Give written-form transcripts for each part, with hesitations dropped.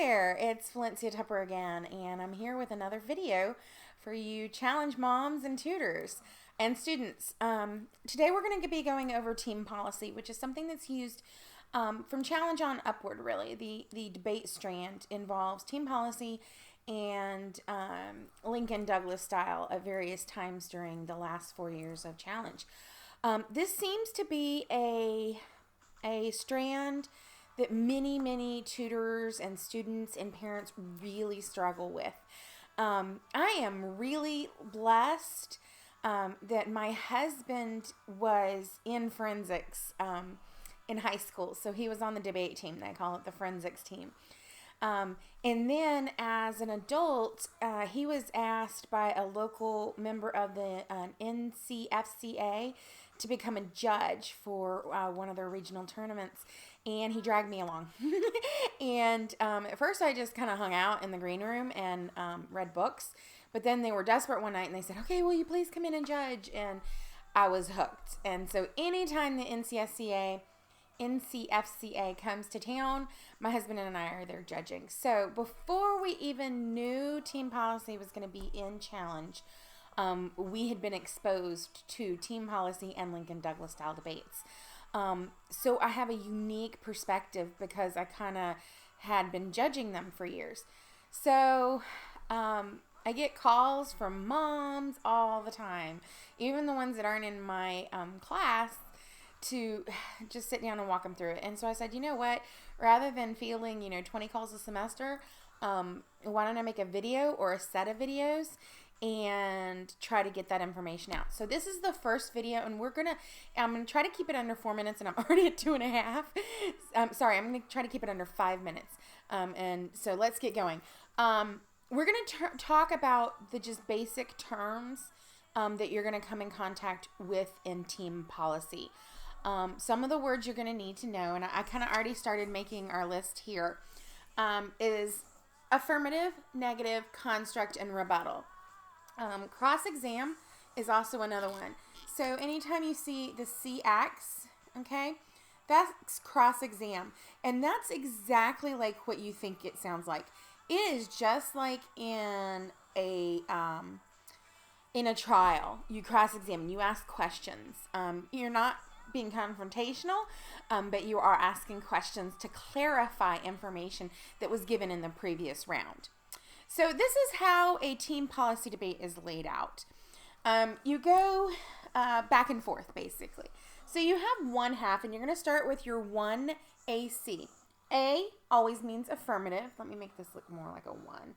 there, it's Valencia Tupper again, and I'm here with another video for you challenge moms and tutors and students. Today we're going to be going over team policy, which is something that's used from challenge on upward, really. The debate strand involves team policy and Lincoln Douglas style at various times during the last 4 years of challenge. This seems to be a strand that many tutors and students and parents really struggle with. I am really blessed that my husband was in forensics in high school. So he was on the debate team. They call it the forensics team. And then as an adult, he was asked by a local member of the NCFCA to become a judge for one of their regional tournaments, and he dragged me along. And at first I just kind of hung out in the green room and read books, but then they were desperate one night and they said, okay, will you please come in and judge? And I was hooked. And so anytime the NCFCA comes to town, my husband and I are there judging. So before we even knew team policy was going to be in challenge, we had been exposed to team policy and Lincoln Douglas style debates. So I have a unique perspective because I kind of had been judging them for years. So I get calls from moms all the time, even the ones that aren't in my class, to just sit down and walk them through it. And so I said, you know what, rather than fielding 20 calls a semester, why don't I make a video or a set of videos and try to get that information out. So this is the first video, and I'm gonna try to keep it under 4 minutes, and I'm already at 2.5. Sorry, I'm gonna try to keep it under 5 minutes. And so let's get going. We're gonna talk about the just basic terms that you're gonna come in contact with in team policy. Some of the words you're gonna need to know, and I kind of already started making our list here, is affirmative, negative, construct, and rebuttal. Cross-exam is also another one. So anytime you see the CX, okay, that's cross-exam. And that's exactly like what you think it sounds like. It is just like in a trial. You cross-examine, you ask questions. You're not being confrontational, but you are asking questions to clarify information that was given in the previous round. So this is how a team policy debate is laid out. You go back and forth, basically. So you have one half, and you're going to start with your 1AC. A always means affirmative. Let me make this look more like a 1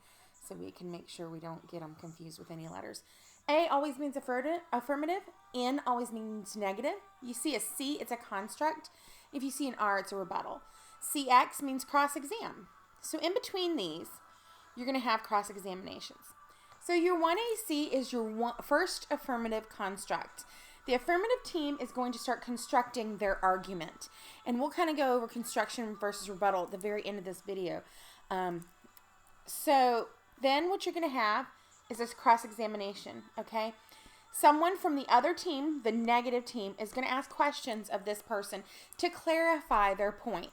so we can make sure we don't get them confused with any letters. A always means affirmative. N always means negative. You see a C, it's a construct. If you see an R, it's a rebuttal. CX means cross-exam. So in between these, you're going to have cross-examinations. So your 1AC is your first affirmative construct. The affirmative team is going to start constructing their argument. And we'll kind of go over construction versus rebuttal at the very end of this video. So then what you're going to have is this cross-examination, okay? Someone from the other team, the negative team, is going to ask questions of this person to clarify their points.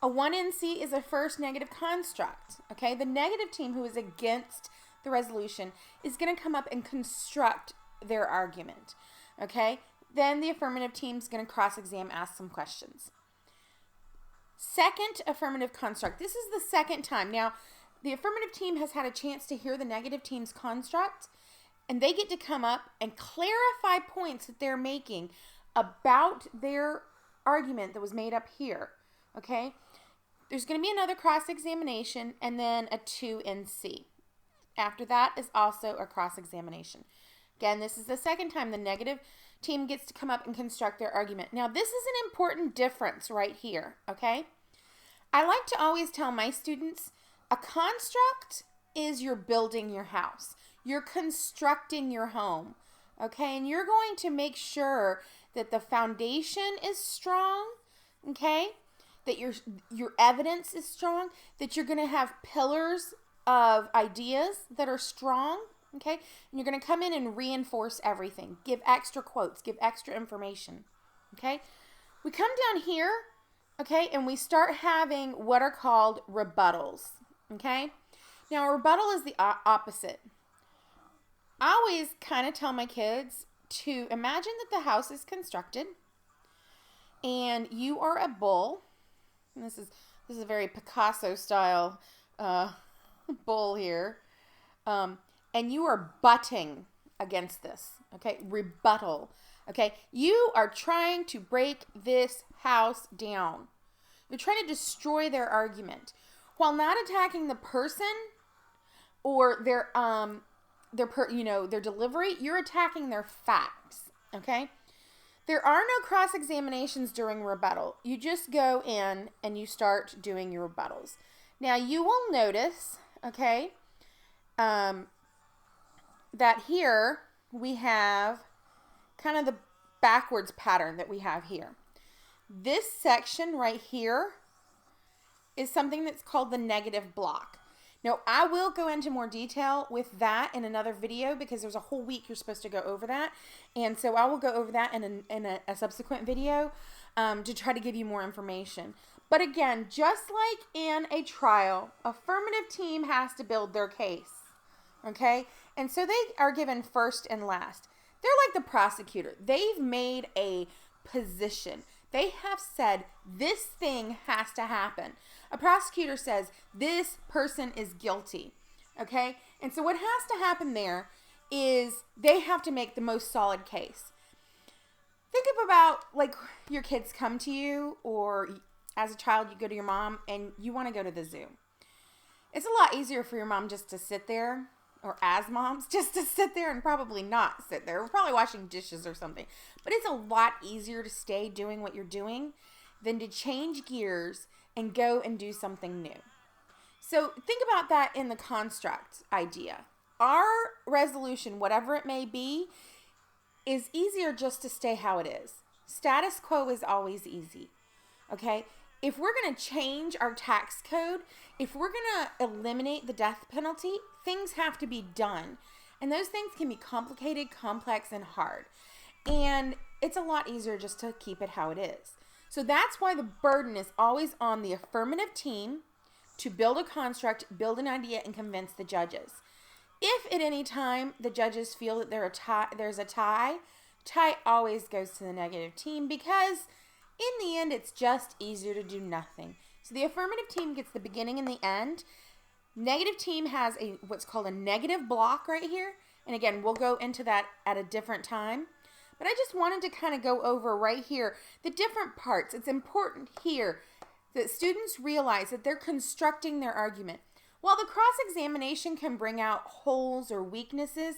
A 1NC is a first negative construct, okay? The negative team who is against the resolution is going to come up and construct their argument, okay? Then the affirmative team is going to cross-exam, ask some questions. Second affirmative construct. This is the second time. Now, the affirmative team has had a chance to hear the negative team's construct, and they get to come up and clarify points that they're making about their argument that was made up here, okay? There's going to be another cross-examination and then a 2NC. After that is also a cross-examination. Again, this is the second time the negative team gets to come up and construct their argument. Now, this is an important difference right here, okay? I like to always tell my students, a construct is you're building your house. You're constructing your home, okay? And you're going to make sure that the foundation is strong, okay? That your evidence is strong, that you're going to have pillars of ideas that are strong, okay? And you're going to come in and reinforce everything. Give extra quotes, give extra information, okay? We come down here Okay, and we start having what are called rebuttals. Okay, now a rebuttal is the opposite. I always kind of tell my kids to imagine that the house is constructed and you are a bull. And this is a very Picasso style bull here. And you are butting against this. Okay, rebuttal. Okay, you are trying to break this house down. You're trying to destroy their argument while not attacking the person or their delivery. You're attacking their facts. Okay, there are no cross examinations during rebuttal. You just go in and you start doing your rebuttals. Now you will notice, okay, that here we have kind of the backwards pattern that we have here. This section right here is something that's called the negative block. Now, I will go into more detail with that in another video because there's a whole week you're supposed to go over that. And so I will go over that in a subsequent video to try to give you more information. But again, just like in a trial, affirmative team has to build their case. Okay? And so they are given first and last. They're like the prosecutor. They've made a position. They have said this thing has to happen. A prosecutor says this person is guilty. Okay? And so what has to happen there is they have to make the most solid case. Think about like your kids come to you, or as a child you go to your mom and you want to go to the zoo. It's a lot easier for your mom just to sit there, or as moms, just to sit there and probably not sit there. We're probably washing dishes or something. But it's a lot easier to stay doing what you're doing than to change gears and go and do something new. So think about that in the construct idea. Our resolution, whatever it may be, is easier just to stay how it is. Status quo is always easy. Okay? If we're going to change our tax code, if we're going to eliminate the death penalty, things have to be done. And those things can be complicated, complex, and hard. And it's a lot easier just to keep it how it is. So that's why the burden is always on the affirmative team to build a construct, build an idea, and convince the judges. If at any time the judges feel that there's a tie always goes to the negative team because in the end, it's just easier to do nothing. So the affirmative team gets the beginning and the end. Negative team has what's called a negative block right here. And again, we'll go into that at a different time. But I just wanted to kind of go over right here the different parts. It's important here that students realize that they're constructing their argument. While the cross-examination can bring out holes or weaknesses,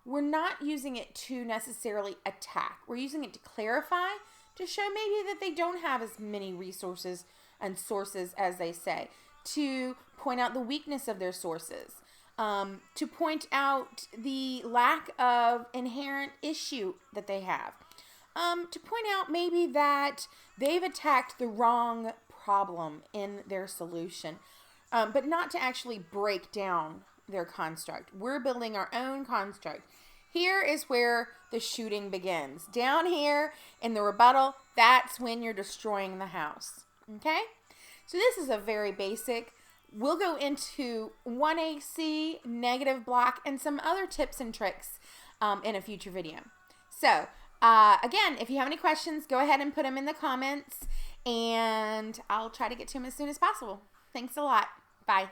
we're not using it to necessarily attack. We're using it to clarify, to show maybe that they don't have as many resources and sources as they say, to point out the weakness of their sources, to point out the lack of inherent issue that they have, to point out maybe that they've attacked the wrong problem in their solution, but not to actually break down their construct. We're building our own construct. Here is where the shooting begins. Down here in the rebuttal, that's when you're destroying the house. Okay? So this is a very basic. We'll go into 1AC, negative block, and some other tips and tricks in a future video. So, again, if you have any questions, go ahead and put them in the comments, and I'll try to get to them as soon as possible. Thanks a lot. Bye.